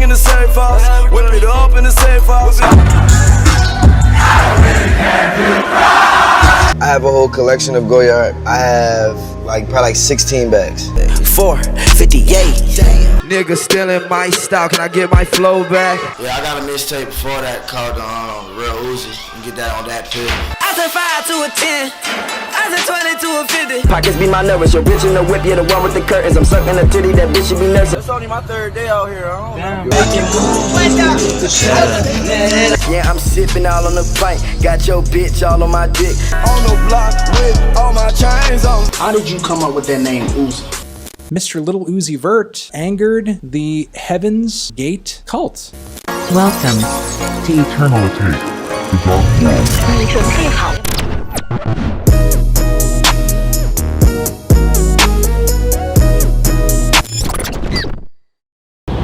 in the safe house. Whip it up in the safe house. I have a whole collection of Goyard. I have probably 16 bags. 458. Nigga stealing my style, can I get my flow back? Yeah, I got a mixtape before that called Real Uzi. You can get that on that pill. I said 5 to a 10. I said 20 to a 50. Pockets be my nervous, your bitch in the whip, yeah, the one with the curtains. I'm sucking a titty, that bitch should be nursing. It's only my 3rd day out here, I don't know. Yeah, I'm sipping all on the pint. Got your bitch all on my dick. On the block with all my chains on. How did you come up with that name, Uzi? Mr. Lil Uzi Vert angered the Heaven's Gate cult. Welcome to Eternity.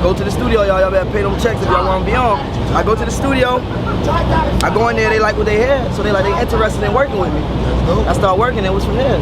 Go to the studio, y'all better pay them checks if y'all want to be on. I go to the studio, I go in there, they like what they hear, so they interested in working with me. I start working, it was from there.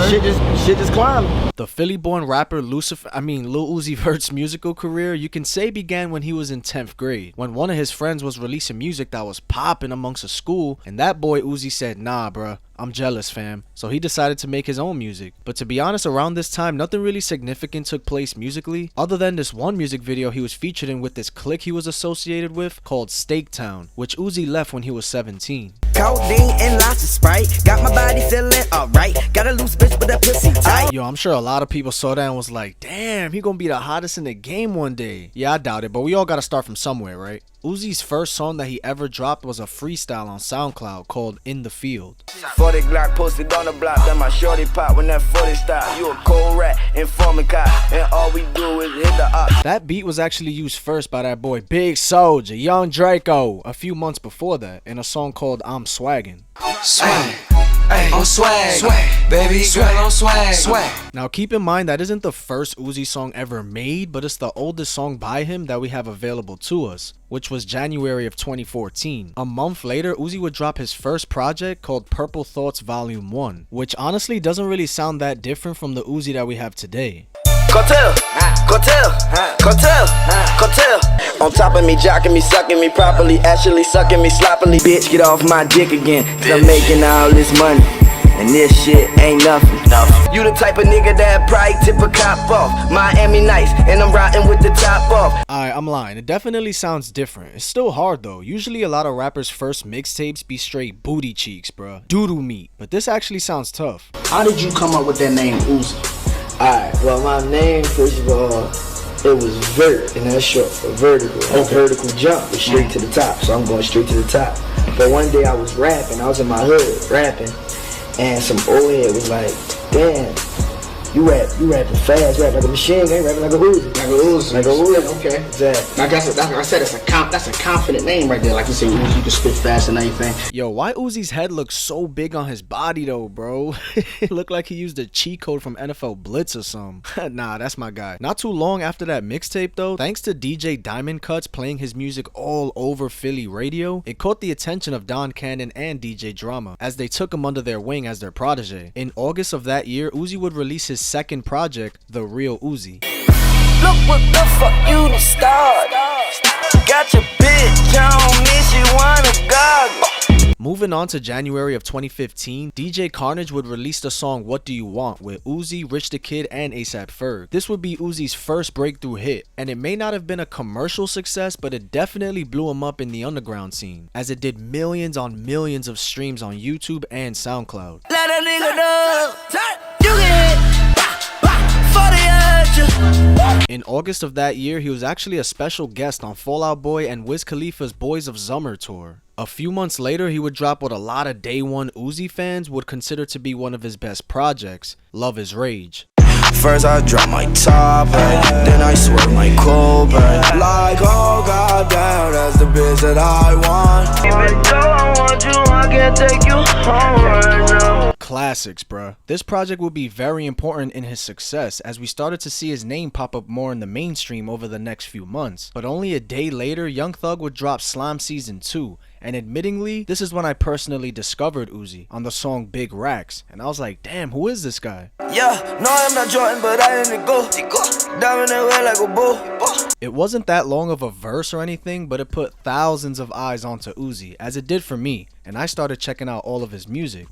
Shit just climbed. The Philly-born rapper Lil Uzi Vert's musical career, you can say, began when he was in 10th grade, when one of his friends was releasing music that was popping amongst a school, and that boy Uzi said, nah bruh, I'm jealous fam, so he decided to make his own music. But to be honest, around this time, nothing really significant took place musically, other than this one music video he was featured in with this clique he was associated with, called Steak Town, which Uzi left when he was 17. Codeine and lots of Sprite, got my body feeling alright, got a loose bitch with that pussy tight. Yo, I'm sure a lot of people saw that and was like, damn, he gonna be the hottest in the game one day. Yeah, I doubt it, but we all gotta start from somewhere, right? Uzi's first song that he ever dropped was a freestyle on SoundCloud called In the Field. 40 Glock posted on the block, then my shorty pop when that 40 stop. You a cold rat, informing cop, and all we do is hit the op. That beat was actually used first by that boy Big Soulja, Young Draco, a few months before that, in a song called I'm Swaggin'. Swag. I'm swag, baby girl, I'm swag. Now keep in mind that isn't the first Uzi song ever made, but it's the oldest song by him that we have available to us, which was January of 2014. A month later, Uzi would drop his first project called Purple Thoughts Volume 1, which honestly doesn't really sound that different from the Uzi that we have today. Cartel, cartel, cartel, cartel. On top of me, jocking me, sucking me properly, actually sucking me sloppily. Bitch, get off my dick again, cause I'm making all this money, and this shit ain't nothing. You the type of nigga that probably tip a cop off. Miami nice, and I'm riding with the top off. Alright, I'm lying. It definitely sounds different. It's still hard though. Usually a lot of rappers' first mixtapes be straight booty cheeks, bruh. Doodoo meat. But this actually sounds tough. How did you come up with that name, Uzi? Alright, well my name, first of all, it was Vert, and that's short for vertical. Okay. Vertical jump was straight to the top, so I'm going straight to the top. But one day I was rapping, I was in my hood rapping, and some old head was like, damn, you rapping fast, rap like a machine gun, rapping like a Uzi. Like a Uzi. Like a Uzi. Okay. Exactly. Like I said, that's a confident name right there. Like you say, Uzi, you can spit fast and everything. Yo, why Uzi's head looks so big on his body though, bro? It looked like he used a cheat code from NFL Blitz or something. Nah, that's my guy. Not too long after that mixtape though, thanks to DJ Diamond Cuts playing his music all over Philly radio, it caught the attention of Don Cannon and DJ Drama, as they took him under their wing as their protege. In August of that year, Uzi would release his second project, The Real Uzi. Look what the fuck you done start. Got your bitch on me, she wanna goggle. Moving on to January of 2015, DJ Carnage would release the song What Do You Want with Uzi, Rich the Kid, and A$AP Ferg. This would be Uzi's first breakthrough hit, and it may not have been a commercial success, but it definitely blew him up in the underground scene, as it did millions on millions of streams on YouTube and SoundCloud. Let a nigga know you get hit. In August of that year, he was actually a special guest on Fall Out Boy and Wiz Khalifa's Boys of Summer tour. A few months later, he would drop what a lot of Day One Uzi fans would consider to be one of his best projects, Love Is Rage. First I drop my top, then I swerve my Cobra. Like, oh goddamn, that's the bitch that I want. Even though I want you, I can't take you home right now. Classics, bruh. This project would be very important in his success, as we started to see his name pop up more in the mainstream over the next few months. But only a day later, Young Thug would drop Slime Season 2, and admittingly, this is when I personally discovered Uzi on the song Big Racks, and I was like, damn, who is this guy? Yeah, no I'm not Jordan, but I in the go. Diamond that way like a bow. It wasn't that long of a verse or anything, but it put thousands of eyes onto Uzi, as it did for me, and I started checking out all of his music.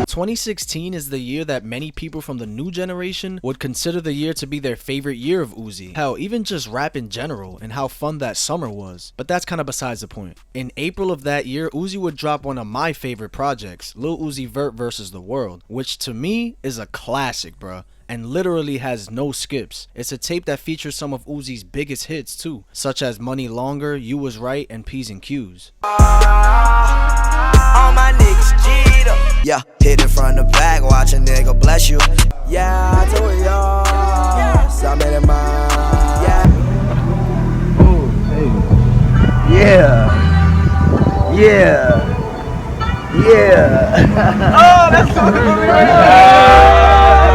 2016 is the year that many people from the new generation would consider the year to be their favorite year of Uzi. Hell, even just rap in general and how fun that summer was. But that's kind of besides the point. In April of that year, Uzi would drop one of my favorite projects, Lil Uzi Vert vs. the World, which to me is a classic, bruh, and literally has no skips. It's a tape that features some of Uzi's biggest hits too, such as Money Longer, You Was Right, and P's and Q's. All my niggas G'd up. Yeah, hit it from the back, watch a nigga bless you. Yeah, I told y'all, I made it mine. Yeah. Oh, hey. Yeah. Yeah. Yeah. Oh, that's talking about me right now.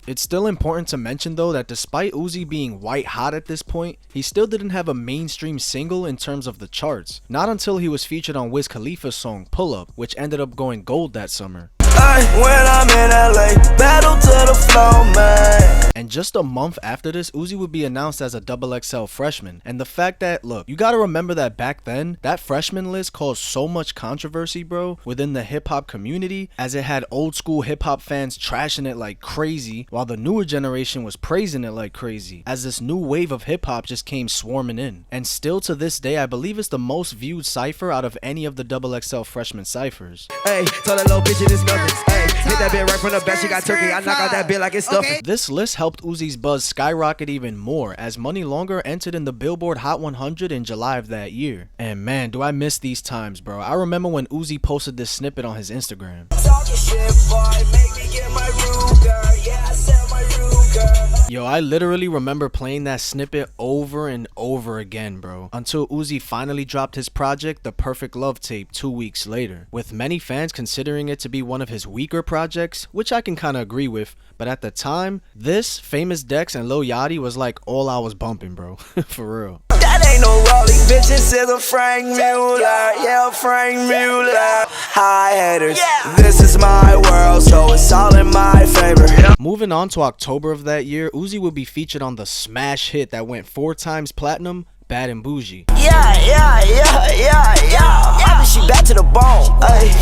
It's still important to mention though that despite Uzi being white hot at this point, he still didn't have a mainstream single in terms of the charts. Not until he was featured on Wiz Khalifa's song Pull Up, which ended up going gold that summer. When I'm in LA, battle to the flow, man. And just a month after this, Uzi would be announced as a XXL freshman. And the fact that, look, you gotta remember that back then, that freshman list caused so much controversy, bro, within the hip-hop community, as it had old school hip-hop fans trashing it like crazy, while the newer generation was praising it like crazy, as this new wave of hip-hop just came swarming in. And still to this day, I believe it's the most viewed cypher out of any of the XXL freshman cyphers. Hey, tell that little bitch it is nothing. Hey, hit that bit right from the back, she got turkey. I knock out that bit like it's stuffing. This list helped Uzi's buzz skyrocket even more, as Money Longer entered in the Billboard Hot 100 in July of that year. And man, do I miss these times, bro. I remember when Uzi posted this snippet on his Instagram. Yo, I literally remember playing that snippet over and over again, bro, until Uzi finally dropped his project, The Perfect Love Tape, 2 weeks later, with many fans considering it to be one of his weaker projects, which I can kinda agree with, but at the time, this, Famous Dex, and Lil Yachty was like all I was bumping, bro, for real. That ain't no rolling, bitch, this is a Frank Mueller. Yeah, Frank Mueller. Hi haters, this is my world, so it's all in my favor. Moving on to October of that year, Uzi would be featured on the smash hit that went 4 times platinum, Bad and Bougie. Yeah. She back to the bone.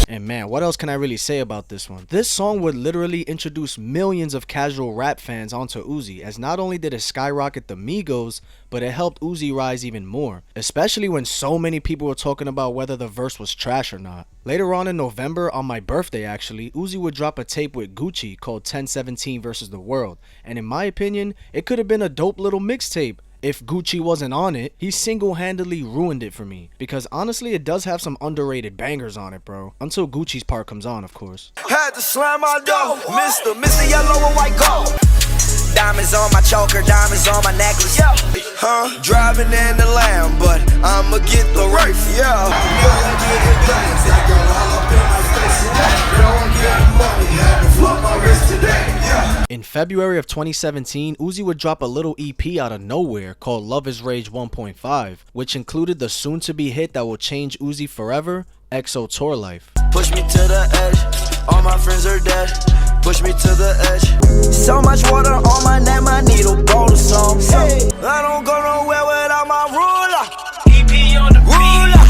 And man, what else can I really say about this one? This song would literally introduce millions of casual rap fans onto Uzi, as not only did it skyrocket the Migos, but it helped Uzi rise even more, especially when so many people were talking about whether the verse was trash or not. Later on in November, on my birthday actually, Uzi would drop a tape with Gucci called 1017 vs. the World, and in my opinion, it could have been a dope little mixtape. If Gucci wasn't on it, he single-handedly ruined it for me, because honestly it does have some underrated bangers on it, bro, until Gucci's part comes on, of course. Had to slam my door, Mr. Yellow and White Gold. Diamonds on my choker, diamonds on my necklace. Driving in the Lamb, but I'ma get the Wraith. In February of 2017, Uzi would drop a little EP out of nowhere called Love Is Rage 1.5, which included the soon-to-be hit that will change Uzi forever, XO Tour Life. Push me to the edge, all my friends are dead. Push me to the edge. So much water on my neck, my needle blow the song. Hey, I don't go nowhere without my ruler. EP on the ruler,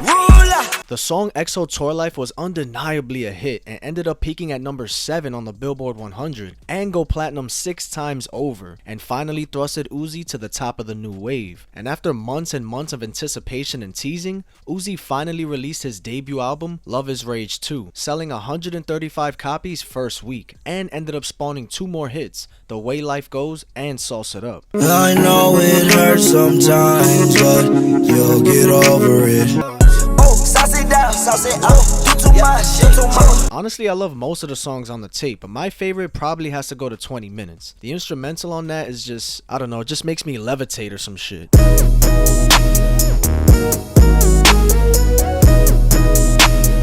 ruler. The song XO Tour Life was undeniably a hit and ended up peaking at number 7 on the Billboard 100 and go platinum 6 times over, and finally thrusted Uzi to the top of the new wave. And after months and months of anticipation and teasing, Uzi finally released his debut album, Love Is Rage 2, selling 135 copies first week, and ended up spawning 2 more hits, The Way Life Goes and Sauce It Up. I know it hurts sometimes, but you'll get over it. Honestly, I love most of the songs on the tape, but my favorite probably has to go to 20 Minutes. The instrumental on that is just, I don't know, it just makes me levitate or some shit.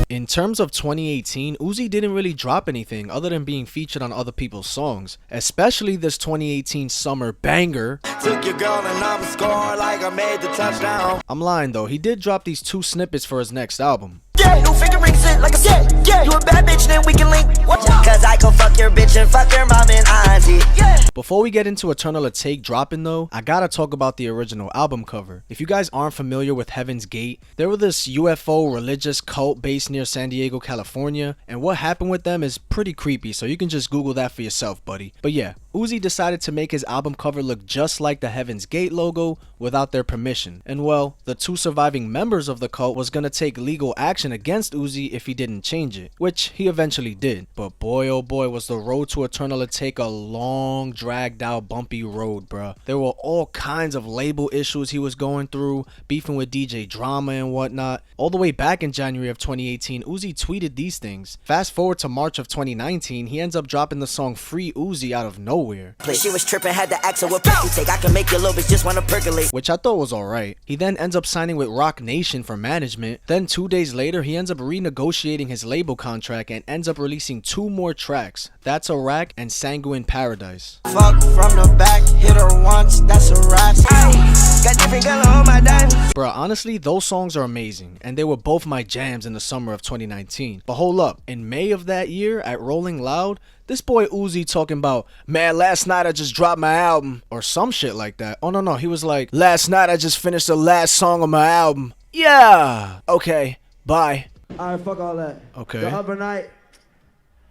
In terms of 2018, Uzi didn't really drop anything other than being featured on other people's songs, especially this 2018 summer banger. Took your girl and I'm scoring like I made the touchdown. I'm lying though, he did drop these 2 snippets for his next album. Yeah, new finger rings it like a yeah. You a bad bitch, then we can link. Cause I can fuck your bitch and fuck your mom and auntie. Yeah. Before we get into Eternal Take dropping though, I gotta talk about the original album cover. If you guys aren't familiar with Heaven's Gate, they were this UFO religious cult based near San Diego, California, and what happened with them is pretty creepy, so you can just Google that for yourself, buddy. But yeah, Uzi decided to make his album cover look just like the Heaven's Gate logo without their permission. And well, the two surviving members of the cult was gonna take legal action against Uzi if he didn't change it, which he eventually did. But boy oh boy was the road to Eternal Take a long, dragged out, bumpy road, bruh. There were all kinds of label issues he was going through, beefing with DJ Drama and whatnot. All the way back in January of 2018, Uzi tweeted these things. Fast forward to March of 2019, he ends up dropping the song Free Uzi out of nowhere. She was tripping, had to ask her what pick you take. I can make your little bitch just wanna percolate. Which I thought was alright. He then ends up signing with Rock Nation for management. Then 2 days later, he ends up renegotiating his label contract and ends up releasing 2 more tracks. That's a Rack and Sanguine Paradise. Fuck from the back, hit her once, that's a rap. Got different color on my diamond. Bruh, honestly, those songs are amazing, and they were both my jams in the summer of 2019. But hold up, in May of that year at Rolling Loud, this boy Uzi talking about, man, last night I just dropped my album, or some shit like that. Oh no, he was like, last night I just finished the last song of my album. Yeah, okay, bye. Alright, fuck all that. Okay. The other night,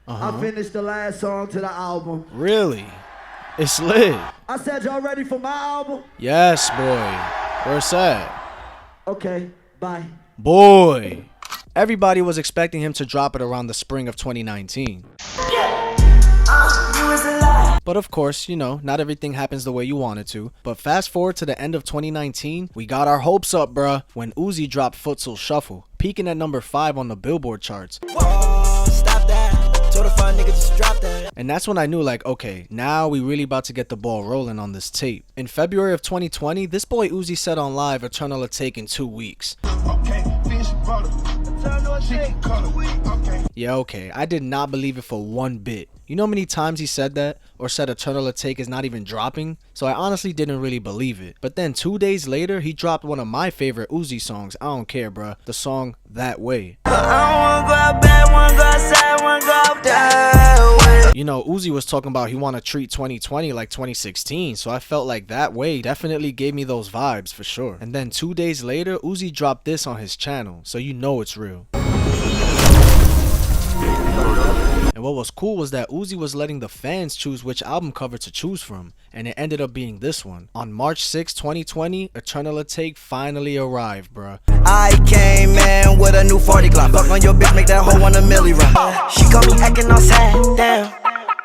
I finished the last song to the album. Really? It's lit. I said, y'all ready for my album? Yes, boy. Where's that? Okay, bye. Boy. Everybody was expecting him to drop it around the spring of 2019. But of course, you know, not everything happens the way you want it to. But fast forward to the end of 2019, we got our hopes up, bruh, when Uzi dropped Futsal Shuffle, peaking at number 5 on the Billboard charts. Whoa, stop that. Told a fun nigga just drop that. And that's when I knew, like, okay, now we really about to get the ball rolling on this tape. In February of 2020, this boy Uzi said on live, Eternal Take in 2 weeks. Yeah, okay, I did not believe it for one bit. You know how many times he said that, or said Eternal Take is not even dropping? So I honestly didn't really believe it. But then 2 days later, he dropped one of my favorite Uzi songs, I don't care, bruh, the song That Way. You know, Uzi was talking about he want to treat 2020 like 2016, so I felt like That Way definitely gave me those vibes for sure. And then 2 days later, Uzi dropped this on his channel, so you know it's real. And what was cool was that Uzi was letting the fans choose which album cover to choose from, and it ended up being this one. On March 6, 2020, Eternal Take finally arrived, bruh. I came in with a new 40 Glock. Fuck on your bitch, make that hoe want a milli run. She got me acting all sad, damn.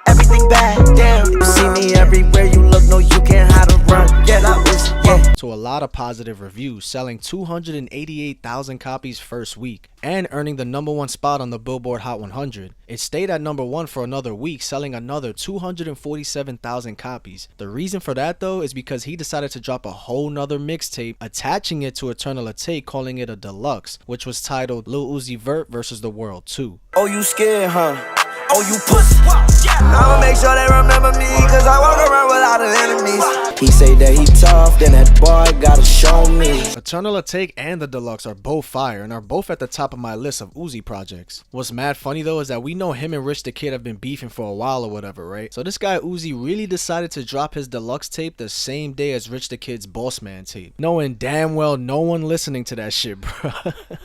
Everything bad, damn. You see me everywhere you look, no you can't hide or run. Get out this, yeah. To a lot of positive reviews, selling 288,000 copies first week, and earning the #1 spot on the Billboard Hot 100. It stayed at #1 for another week, selling another 247,000 copies. The reason for that though is because he decided to drop a whole nother mixtape, attaching it to Eternal Take, calling it a deluxe, which was titled Lil Uzi Vert vs. the World 2. Oh, you scared, huh? Oh, you pussy. I'ma make sure they remember me, cause I walk around with a lot of enemies. He say that he tough, then that boy gotta show me. Eternal Take and the deluxe are both fire and are both at the top of my list of Uzi projects. What's mad funny though is that we know him and Rich the Kid have been beefing for a while or whatever, right? So this guy Uzi really decided to drop his deluxe tape the same day as Rich the Kid's Boss Man tape, knowing damn well no one listening to that shit, bro.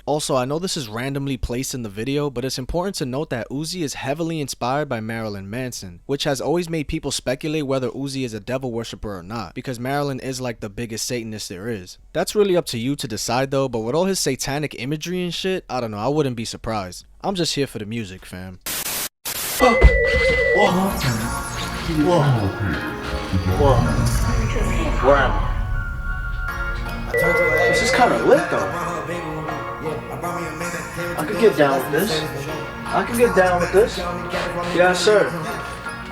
Also, I know this is randomly placed in the video, but it's important to note that Uzi is heavily inspired by Marilyn Manson, which has always made people speculate whether Uzi is a devil worshiper or not, because Marilyn is like the biggest Satanist there is. That's really up to you to decide though, but with all his satanic imagery and shit, I don't know, I wouldn't be surprised. I'm just here for the music, fam. This is kind of lit though. I could get down with this. I can get down with this. Yes, sir.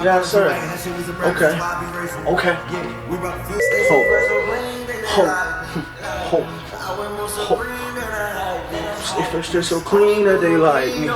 Yes, sir. Okay. Okay. Hope. If it's just so clean that they like me.